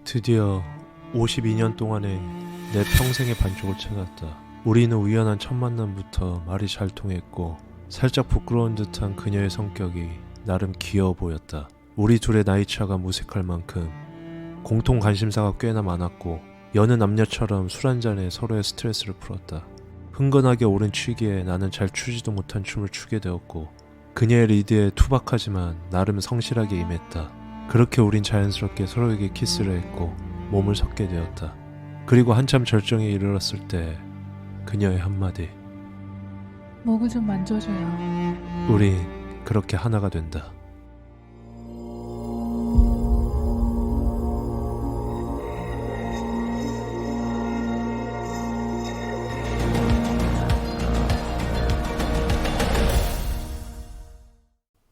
드디어 52년 동안의 내 평생의 반쪽을 찾았다. 우리는 우연한 첫 만남부터 말이 잘 통했고 살짝 부끄러운 듯한 그녀의 성격이 나름 귀여워 보였다. 우리 둘의 나이차가 무색할 만큼 공통 관심사가 꽤나 많았고 여느 남녀처럼 술 한잔에 서로의 스트레스를 풀었다. 흥건하게 오른 취기에 나는 잘 추지도 못한 춤을 추게 되었고 그녀의 리드에 투박하지만 나름 성실하게 임했다. 그렇게 우린 자연스럽게 서로에게 키스를 했고 몸을 섞게 되었다. 그리고 한참 절정에 이르렀을 때 그녀의 한마디, 목을 좀 만져줘요. 우린 그렇게 하나가 된다.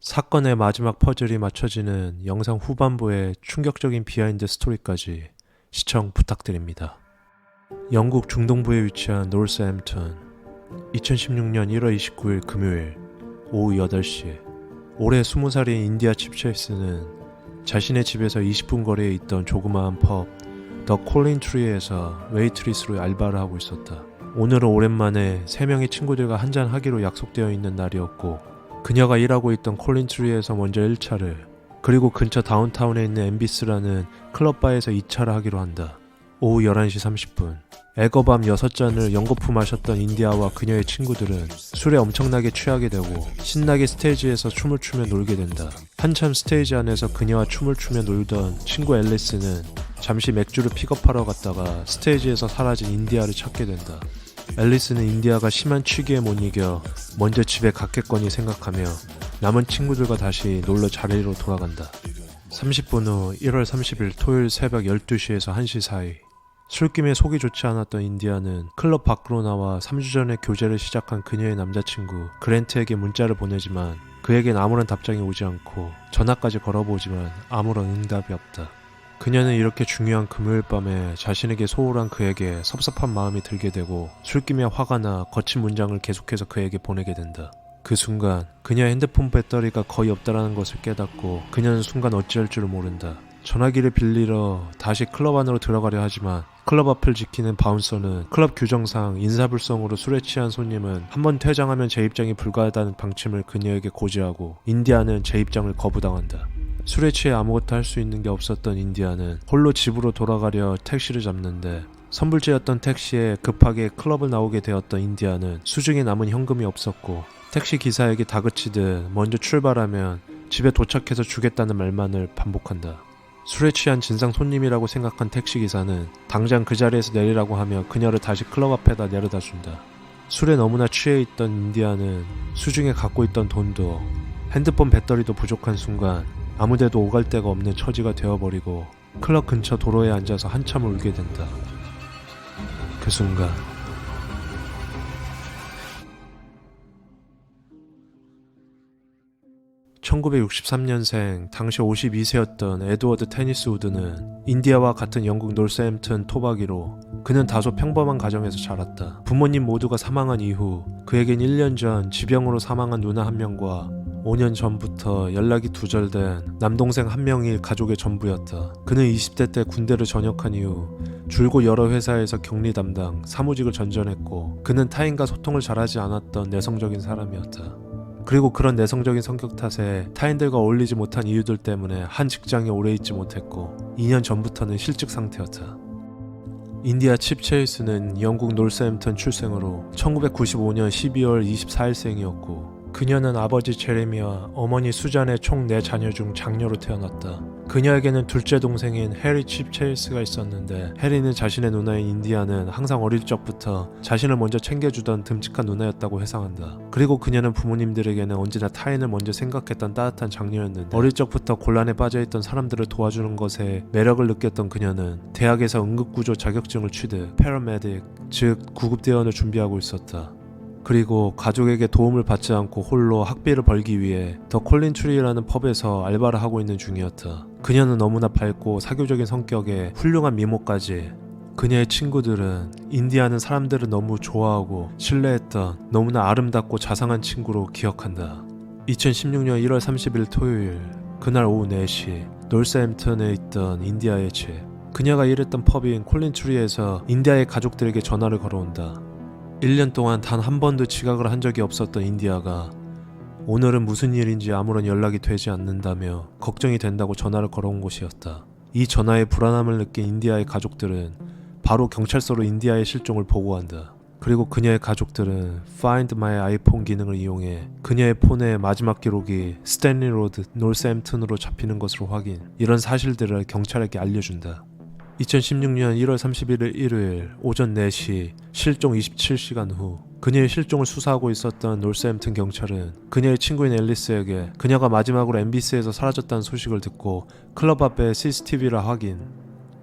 사건의 마지막 퍼즐이 맞춰지는 영상 후반부의 충격적인 비하인드 스토리까지 시청 부탁드립니다. 영국 중동부에 위치한 노스햄튼, 2016년 1월 29일 금요일 오후 8시, 올해 20살인 인디아 칩체이스는 자신의 집에서 20분 거리에 있던 조그마한 펍 더 콜린트리에서 웨이트리스로 알바를 하고 있었다. 오늘은 오랜만에 3명의 친구들과 한잔하기로 약속되어 있는 날이었고 그녀가 일하고 있던 콜린트리에서 먼저 1차를, 그리고 근처 다운타운에 있는 엠비스라는 클럽바에서 2차를 하기로 한다. 오후 11시 30분, 애거밤 6잔을 연거푸 마셨던 인디아와 그녀의 친구들은 술에 엄청나게 취하게 되고 신나게 스테이지에서 춤을 추며 놀게 된다. 한참 스테이지 안에서 그녀와 춤을 추며 놀던 친구 앨리스는 잠시 맥주를 픽업하러 갔다가 스테이지에서 사라진 인디아를 찾게 된다. 앨리스는 인디아가 심한 취기에 못 이겨 먼저 집에 갔겠거니 생각하며 남은 친구들과 다시 놀러 자리로 돌아간다. 30분 후 1월 30일 토요일 새벽 12시에서 1시 사이, 술김에 속이 좋지 않았던 인디아는 클럽 밖으로 나와 3주 전에 교제를 시작한 그녀의 남자친구 그랜트에게 문자를 보내지만 그에겐 아무런 답장이 오지 않고 전화까지 걸어보지만 아무런 응답이 없다. 그녀는 이렇게 중요한 금요일 밤에 자신에게 소홀한 그에게 섭섭한 마음이 들게 되고 술김에 화가 나 거친 문장을 계속해서 그에게 보내게 된다. 그 순간 그녀의 핸드폰 배터리가 거의 없다라는 것을 깨닫고 그녀는 순간 어찌할 줄을 모른다. 전화기를 빌리러 다시 클럽 안으로 들어가려 하지만 클럽 앞을 지키는 바운서는 클럽 규정상 인사불성으로 술에 취한 손님은 한번 퇴장하면 재입장이 불가하다는 방침을 그녀에게 고지하고 인디아는 재입장을 거부당한다. 술에 취해 아무것도 할 수 있는 게 없었던 인디아는 홀로 집으로 돌아가려 택시를 잡는데 선불제였던 택시에 급하게 클럽을 나오게 되었던 인디아는 수중에 남은 현금이 없었고 택시 기사에게 다그치듯 먼저 출발하면 집에 도착해서 주겠다는 말만을 반복한다. 술에 취한 진상 손님이라고 생각한 택시기사는 당장 그 자리에서 내리라고 하며 그녀를 다시 클럽 앞에다 내려다 준다. 술에 너무나 취해 있던 인디아는 수중에 갖고 있던 돈도 핸드폰 배터리도 부족한 순간 아무데도 오갈 데가 없는 처지가 되어버리고 클럽 근처 도로에 앉아서 한참 울게 된다. 그 순간 (1963년생) 당시 52세였던 에드워드 테니스 우드는 인디아와 같은 영국 노스햄튼 토박이로 그는 다소 평범한 가정에서 자랐다. 부모님 모두가 사망한 이후 그에겐 1년 전 지병으로 사망한 누나 한 명과 5년 전부터 연락이 두절된 남동생 한 명이 가족의 전부였다. 그는 20대 때 군대를 전역한 이후 줄곧 여러 회사에서 격리 담당, 사무직을 전전했고 그는 타인과 소통을 잘하지 않았던 내성적인 사람이었다. 그리고 그런 내성적인 성격 탓에 타인들과 어울리지 못한 이유들 때문에 한 직장에 오래 있지 못했고 2년 전부터는 실직 상태였다. 인디아 칩체이스는 영국 노스햄튼 출생으로 1995년 12월 24일생이었고 그녀는 아버지 제레미와 어머니 수잔의 총 4자녀 중 장녀로 태어났다. 그녀에게는 둘째 동생인 해리 칩체이스가 있었는데 해리는 자신의 누나인 인디아는 항상 어릴 적부터 자신을 먼저 챙겨주던 듬직한 누나였다고 회상한다. 그리고 그녀는 부모님들에게는 언제나 타인을 먼저 생각했던 따뜻한 장녀였는데 어릴 적부터 곤란에 빠져있던 사람들을 도와주는 것에 매력을 느꼈던 그녀는 대학에서 응급구조 자격증을 취득, 패러메딕, 즉 구급대원을 준비하고 있었다. 그리고 가족에게 도움을 받지 않고 홀로 학비를 벌기 위해 더 콜린트리라는 펍에서 알바를 하고 있는 중이었다. 그녀는 너무나 밝고 사교적인 성격에 훌륭한 미모까지. 그녀의 친구들은 인디아는 사람들을 너무 좋아하고 신뢰했던 너무나 아름답고 자상한 친구로 기억한다. 2016년 1월 30일 토요일, 그날 오후 4시 노스햄튼에 있던 인디아의 집. 그녀가 일했던 펍인 콜린트리에서 인디아의 가족들에게 전화를 걸어온다. 1년 동안 단 한 번도 지각을 한 적이 없었던 인디아가 오늘은 무슨 일인지 아무런 연락이 되지 않는다며 걱정이 된다고 전화를 걸어온 곳이었다. 이 전화에 불안함을 느낀 인디아의 가족들은 바로 경찰서로 인디아의 실종을 보고한다. 그리고 그녀의 가족들은 Find My iPhone 기능을 이용해 그녀의 폰의 마지막 기록이 스탠리 로드 노스햄튼으로 잡히는 것으로 확인, 이런 사실들을 경찰에게 알려준다. 2016년 1월 31일 일요일 오전 4시 실종 27시간 후 그녀의 실종을 수사하고 있었던 노스햄튼 경찰은 그녀의 친구인 앨리스에게 그녀가 마지막으로 MBC에서 사라졌다는 소식을 듣고 클럽 앞에 CCTV를 확인,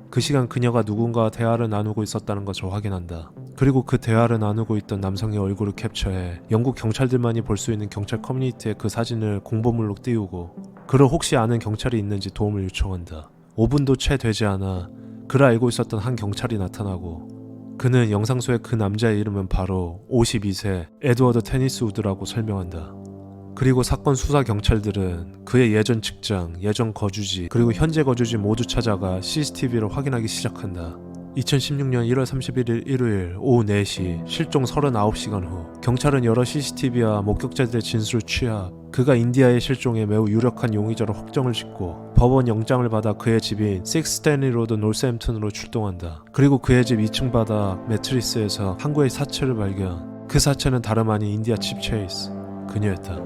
그 시간 그녀가 누군가와 대화를 나누고 있었다는 것을 확인한다. 그리고 그 대화를 나누고 있던 남성의 얼굴을 캡처해 영국 경찰들만이 볼 수 있는 경찰 커뮤니티에 그 사진을 공보물로 띄우고 그를 혹시 아는 경찰이 있는지 도움을 요청한다. 5분도 채 되지 않아 그를 알고 있었던 한 경찰이 나타나고 그는 영상 속의 그 남자의 이름은 바로 52세 에드워드 테니스 우드라고 설명한다. 그리고 사건 수사 경찰들은 그의 예전 직장, 예전 거주지, 그리고 현재 거주지 모두 찾아가 CCTV를 확인하기 시작한다. 2016년 1월 31일 일요일 오후 4시 실종 39시간 후 경찰은 여러 CCTV와 목격자들의 진술을 취합 그가 인디아의 실종에 매우 유력한 용의자로 확정을 짓고 법원 영장을 받아 그의 집인 6 스탠리 로드 노스햄튼으로 출동한다. 그리고 그의 집 2층 바닥 매트리스에서 한 구의 사체를 발견. 그 사체는 다름 아닌 인디아 칩 체이스, 그녀였다.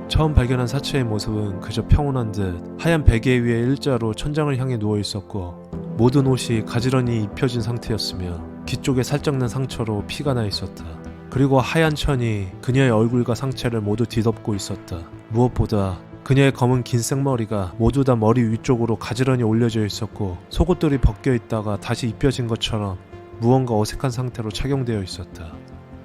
처음 발견한 사체의 모습은 그저 평온한 듯 하얀 베개 위에 일자로 천장을 향해 누워 있었고 모든 옷이 가지런히 입혀진 상태였으며 귀 쪽에 살짝 난 상처로 피가 나 있었다. 그리고 하얀 천이 그녀의 얼굴과 상체를 모두 뒤덮고 있었다. 무엇보다 그녀의 검은 긴 생머리가 모두 다 머리 위쪽으로 가지런히 올려져 있었고 속옷들이 벗겨 있다가 다시 입혀진 것처럼 무언가 어색한 상태로 착용되어 있었다.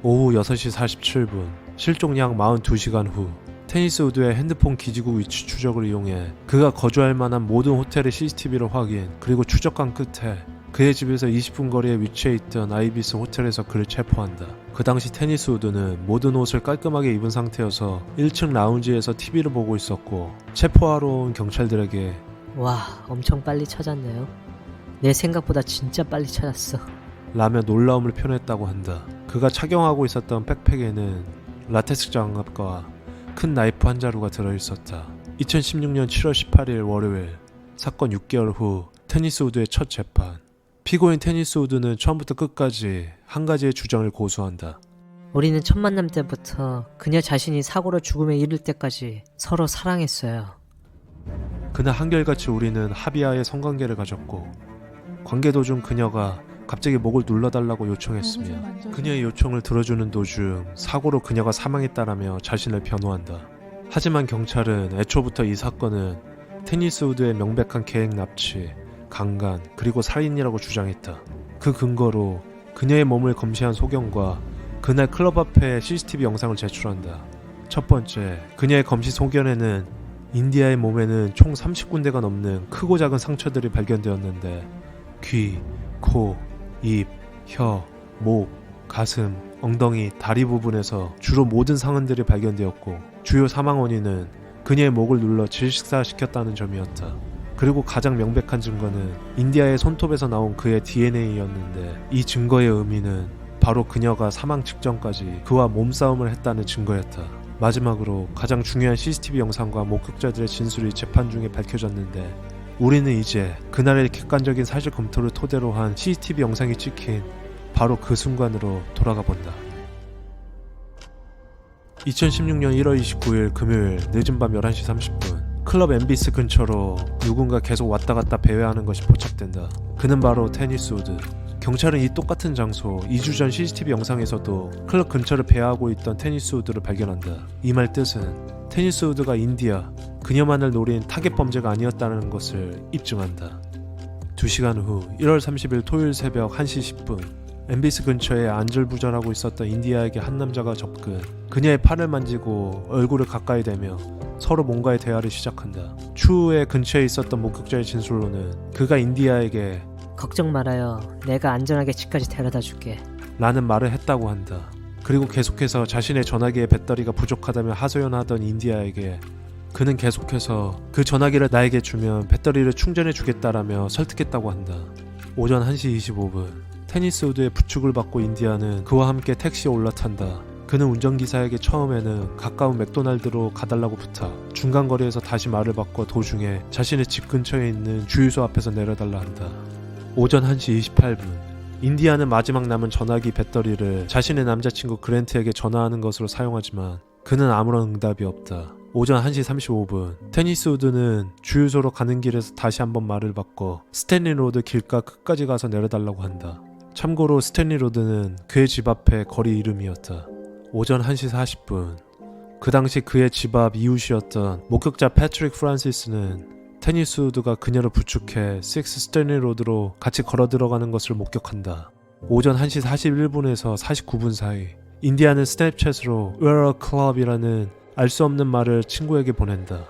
오후 6시 47분 실종 약 42시간 후 테니스 우드의 핸드폰 기지국 위치 추적을 이용해 그가 거주할 만한 모든 호텔의 CCTV를 확인, 그리고 추적한 끝에 그의 집에서 20분 거리에 위치해 있던 아이비스 호텔에서 그를 체포한다. 그 당시 테니스 우드는 모든 옷을 깔끔하게 입은 상태여서 1층 라운지에서 TV를 보고 있었고 체포하러 온 경찰들에게 와, 엄청 빨리 찾았네요. 내 생각보다 진짜 빨리 찾았어. 라며 놀라움을 표현했다고 한다. 그가 착용하고 있었던 백팩에는 라텍스 장갑과 큰 나이프 한 자루가 들어있었다. 2016년 7월 18일 월요일 사건 6개월 후 테니스 우드의 첫 재판. 피고인 테니스 우드는 처음부터 끝까지 한 가지의 주장을 고수한다. 우리는 첫 만남 때부터 그녀 자신이 사고로 죽음에 이를 때까지 서로 사랑했어요. 그날 한결같이 우리는 하비아의 성관계를 가졌고 관계 도중 그녀가 갑자기 목을 눌러달라고 요청했으며 그녀의 요청을 들어주는 도중 사고로 그녀가 사망했다라며 자신을 변호한다. 하지만 경찰은 애초부터 이 사건은 테니스 우드의 명백한 계획 납치, 강간, 그리고 살인이라고 주장했다. 그 근거로 그녀의 몸을 검시한 소견과 그날 클럽 앞에 CCTV 영상을 제출한다. 첫 번째, 그녀의 검시 소견에는 인디아의 몸에는 총 30군데가 넘는 크고 작은 상처들이 발견되었는데 귀, 코, 입, 혀, 목, 가슴, 엉덩이, 다리 부분에서 주로 모든 상흔들이 발견되었고 주요 사망 원인은 그녀의 목을 눌러 질식사시켰다는 점이었다. 그리고 가장 명백한 증거는 인디아의 손톱에서 나온 그의 DNA였는데 이 증거의 의미는 바로 그녀가 사망 직전까지 그와 몸싸움을 했다는 증거였다. 마지막으로 가장 중요한 CCTV 영상과 목격자들의 진술이 재판 중에 밝혀졌는데 우리는 이제 그날의 객관적인 사실 검토를 토대로 한 CCTV 영상이 찍힌 바로 그 순간으로 돌아가 본다. 2016년 1월 29일 금요일 늦은 밤 11시 30분 클럽 엠비스 근처로 누군가 계속 왔다 갔다 배회하는 것이 포착된다. 그는 바로 테니스 우드. 경찰은 이 똑같은 장소 2주 전 CCTV 영상에서도 클럽 근처를 배회하고 있던 테니스 우드를 발견한다. 이 말 뜻은 테니스 우드가 인디아, 그녀만을 노린 타겟 범죄가 아니었다는 것을 입증한다. 2시간 후 1월 30일 토요일 새벽 1시 10분 엠비스 근처에 안절부절하고 있었던 인디아에게 한 남자가 접근, 그녀의 팔을 만지고 얼굴을 가까이 대며 서로 뭔가의 대화를 시작한다. 추후에 근처에 있었던 목격자의 진술로는 그가 인디아에게 걱정 말아요. 내가 안전하게 집까지 데려다 줄게. 라는 말을 했다고 한다. 그리고 계속해서 자신의 전화기의 배터리가 부족하다며 하소연하던 인디아에게 그는 계속해서 그 전화기를 나에게 주면 배터리를 충전해 주겠다라며 설득했다고 한다. 오전 1시 25분 테니스 우드의 부축을 받고 인디아는 그와 함께 택시에 올라탄다. 그는 운전기사에게 처음에는 가까운 맥도날드로 가달라고 부탁, 중간 거리에서 다시 말을 바꿔 도중에 자신의 집 근처에 있는 주유소 앞에서 내려달라 한다. 오전 1시 28분 인디아는 마지막 남은 전화기 배터리를 자신의 남자친구 그랜트에게 전화하는 것으로 사용하지만 그는 아무런 응답이 없다. 오전 1시 35분 테니스 우드는 주유소로 가는 길에서 다시 한번 말을 바꿔 스탠리 로드 길가 끝까지 가서 내려달라고 한다. 참고로 스탠리 로드는 그의 집 앞의 거리 이름이었다. 오전 1시 40분 그 당시 그의 집 앞 이웃이었던 목격자 패트릭 프란시스는 테니스 우드가 그녀를 부축해 6 스탠리 로드로 같이 걸어 들어가는 것을 목격한다. 오전 1시 41분에서 49분 사이 인디아는 스냅챗으로 We're a club이라는 알 수 없는 말을 친구에게 보낸다.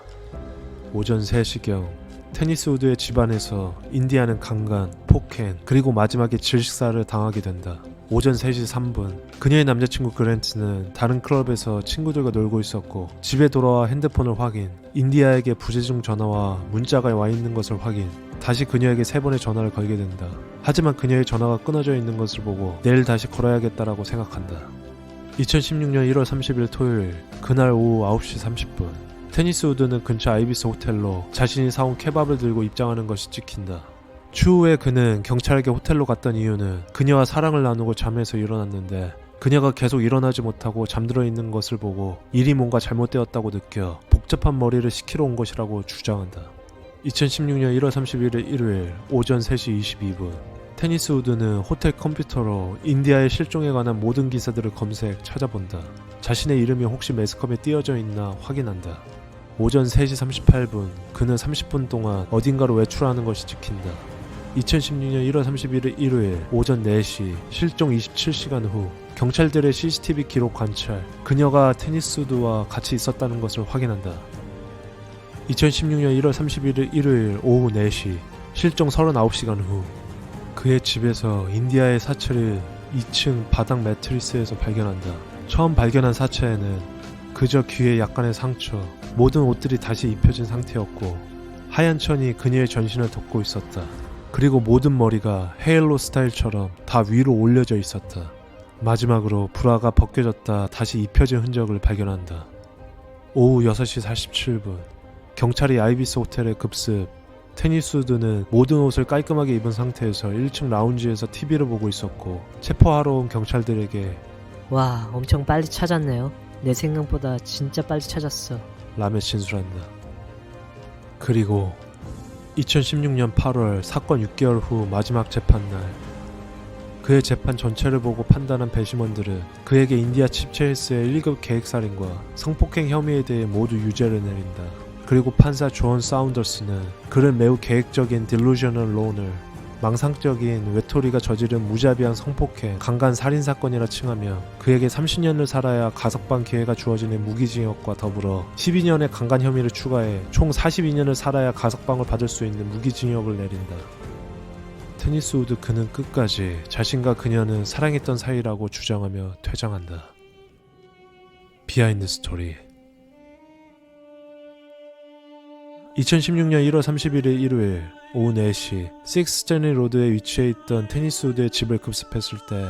오전 3시경 테니스 우드의 집안에서 인디아는 강간, 폭행, 그리고 마지막에 질식사를 당하게 된다. 오전 3시 3분 그녀의 남자친구 그랜트는 다른 클럽에서 친구들과 놀고 있었고 집에 돌아와 핸드폰을 확인, 인디아에게 부재중 전화와 문자가 와 있는 것을 확인, 다시 그녀에게 3번의 전화를 걸게 된다. 하지만 그녀의 전화가 끊어져 있는 것을 보고 내일 다시 걸어야겠다라고 생각한다. 2016년 1월 30일 토요일 그날 오후 9시 30분 테니스 우드는 근처 아이비스 호텔로 자신이 사온 케밥을 들고 입장하는 것이 찍힌다. 추후에 그는 경찰에게 호텔로 갔던 이유는 그녀와 사랑을 나누고 잠에서 일어났는데 그녀가 계속 일어나지 못하고 잠들어 있는 것을 보고 일이 뭔가 잘못되었다고 느껴 복잡한 머리를 식히러 온 것이라고 주장한다. 2016년 1월 31일 일요일 오전 3시 22분 테니스 우드는 호텔 컴퓨터로 인디아의 실종에 관한 모든 기사들을 찾아본다. 자신의 이름이 혹시 매스컴에 띄어져 있나 확인한다. 오전 3시 38분 그는 30분 동안 어딘가로 외출하는 것이 찍힌다. 2016년 1월 31일 일요일 오전 4시 실종 27시간 후 경찰들의 CCTV 기록 관찰, 그녀가 테니스 우드와 같이 있었다는 것을 확인한다. 2016년 1월 31일 일요일 오후 4시 실종 39시간 후 그의 집에서 인디아의 사체를 2층 바닥 매트리스에서 발견한다. 처음 발견한 사체에는 그저 귀에 약간의 상처, 모든 옷들이 다시 입혀진 상태였고 하얀 천이 그녀의 전신을 덮고 있었다. 그리고 모든 머리가 헤일로 스타일처럼 다 위로 올려져 있었다. 마지막으로 브라가 벗겨졌다 다시 입혀진 흔적을 발견한다. 오후 6시 47분 경찰이 아이비스 호텔에 급습. 테니스 우드는 모든 옷을 깔끔하게 입은 상태에서 1층 라운지에서 TV를 보고 있었고 체포하러 온 경찰들에게 와, 엄청 빨리 찾았네요. 내 생각보다 진짜 빨리 찾았어. 라며 진술한다. 그리고 2016년 8월 사건 6개월 후 마지막 재판날 그의 재판 전체를 보고 판단한 배심원들은 그에게 인디아 칩 체이스의 1급 계획살인과 성폭행 혐의에 대해 모두 유죄를 내린다. 그리고 판사 존 사운더스는 그를 매우 계획적인 딜루셔널 론을 망상적인 외톨이가 저지른 무자비한 성폭행, 강간 살인사건이라 칭하며 그에게 30년을 살아야 가석방 기회가 주어지는 무기징역과 더불어 12년의 강간 혐의를 추가해 총 42년을 살아야 가석방을 받을 수 있는 무기징역을 내린다. 테니스 우드 그는 끝까지 자신과 그녀는 사랑했던 사이라고 주장하며 퇴장한다. 비하인드 스토리 2016년 1월 31일 일요일 오후 4시 6 스탠리 로드에 위치해 있던 테니스 우드의 집을 급습했을 때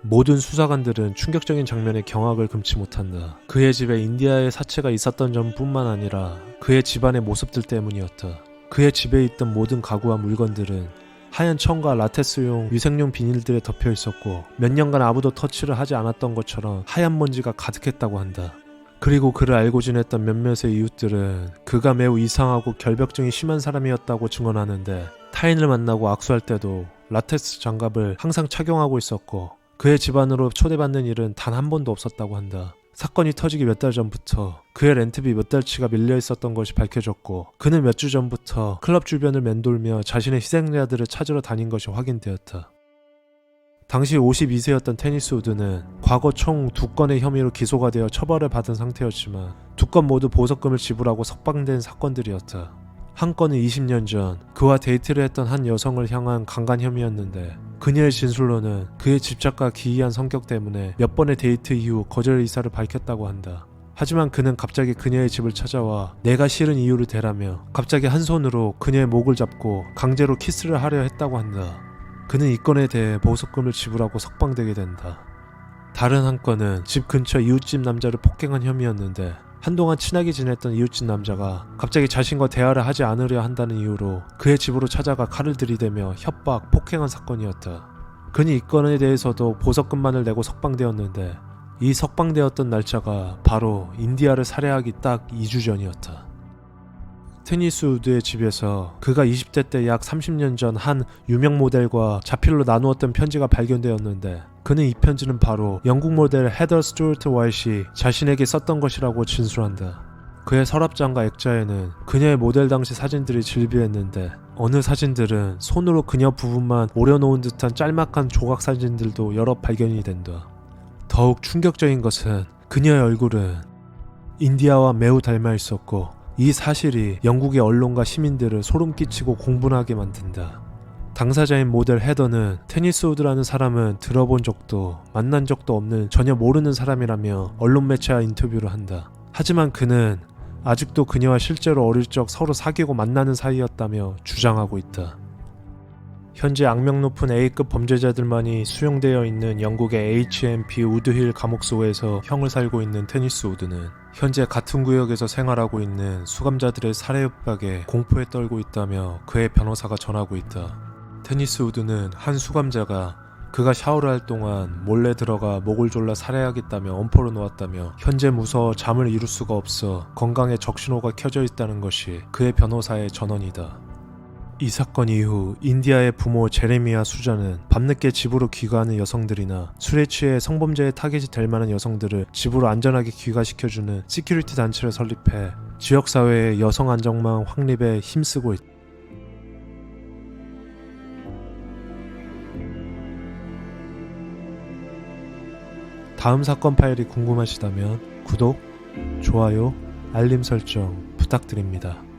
모든 수사관들은 충격적인 장면에 경악을 금치 못한다. 그의 집에 인디아의 사체가 있었던 점뿐만 아니라 그의 집안의 모습들 때문이었다. 그의 집에 있던 모든 가구와 물건들은 하얀 천과 라테스용 위생용 비닐들에 덮여 있었고 몇 년간 아무도 터치를 하지 않았던 것처럼 하얀 먼지가 가득했다고 한다. 그리고 그를 알고 지냈던 몇몇의 이웃들은 그가 매우 이상하고 결벽증이 심한 사람이었다고 증언하는데 타인을 만나고 악수할 때도 라텍스 장갑을 항상 착용하고 있었고 그의 집안으로 초대받는 일은 단 한 번도 없었다고 한다. 사건이 터지기 몇 달 전부터 그의 렌트비 몇 달치가 밀려 있었던 것이 밝혀졌고 그는 몇 주 전부터 클럽 주변을 맴돌며 자신의 희생자들을 찾으러 다닌 것이 확인되었다. 당시 52세였던 테니스 우드는 과거 총 2건의 혐의로 기소가 되어 처벌을 받은 상태였지만 2건 모두 보석금을 지불하고 석방된 사건들이었다. 한 건은 20년 전 그와 데이트를 했던 한 여성을 향한 강간 혐의였는데 그녀의 진술로는 그의 집착과 기이한 성격 때문에 몇 번의 데이트 이후 거절 의사를 밝혔다고 한다. 하지만 그는 갑자기 그녀의 집을 찾아와 내가 싫은 이유를 대라며 갑자기 한 손으로 그녀의 목을 잡고 강제로 키스를 하려 했다고 한다. 그는 이 건에 대해 보석금을 지불하고 석방되게 된다. 다른 한 건은 집 근처 이웃집 남자를 폭행한 혐의였는데 한동안 친하게 지냈던 이웃집 남자가 갑자기 자신과 대화를 하지 않으려 한다는 이유로 그의 집으로 찾아가 칼을 들이대며 협박, 폭행한 사건이었다. 그는 이 건에 대해서도 보석금만을 내고 석방되었는데 이 석방되었던 날짜가 바로 인디아를 살해하기 딱 2주 전이었다. 테니스 우드의 집에서 그가 20대 때 약 30년 전 한 유명 모델과 자필로 나누었던 편지가 발견되었는데 그는 이 편지는 바로 영국 모델 헤더 스튜어트 와이시 자신에게 썼던 것이라고 진술한다. 그의 서랍장과 액자에는 그녀의 모델 당시 사진들이 질비했는데 어느 사진들은 손으로 그녀 부분만 오려놓은 듯한 짤막한 조각 사진들도 여러 발견이 된다. 더욱 충격적인 것은 그녀의 얼굴은 인디아와 매우 닮아 있었고 이 사실이 영국의 언론과 시민들을 소름 끼치고 공분하게 만든다. 당사자인 모델 헤더는 테니스 우드라는 사람은 들어본 적도 만난 적도 없는 전혀 모르는 사람이라며 언론 매체와 인터뷰를 한다. 하지만 그는 아직도 그녀와 실제로 어릴 적 서로 사귀고 만나는 사이였다며 주장하고 있다. 현재 악명 높은 A급 범죄자들만이 수용되어 있는 영국의 HMP 우드힐 감옥소에서 형을 살고 있는 테니스 우드는 현재 같은 구역에서 생활하고 있는 수감자들의 살해 협박에 공포에 떨고 있다며 그의 변호사가 전하고 있다. 테니스 우드는 한 수감자가 그가 샤워를 할 동안 몰래 들어가 목을 졸라 살해하겠다며 엄포를 놓았다며 현재 무서워 잠을 이룰 수가 없어 건강에 적신호가 켜져 있다는 것이 그의 변호사의 전언이다. 이 사건 이후 인디아의 부모 제레미와 수잔은 밤늦게 집으로 귀가하는 여성들이나 술에 취해 성범죄의 타겟이 될 만한 여성들을 집으로 안전하게 귀가시켜주는 시큐리티 단체를 설립해 지역사회의 여성 안전망 확립에 힘쓰고 있다. 다음 사건 파일이 궁금하시다면 구독, 좋아요, 알림 설정 부탁드립니다.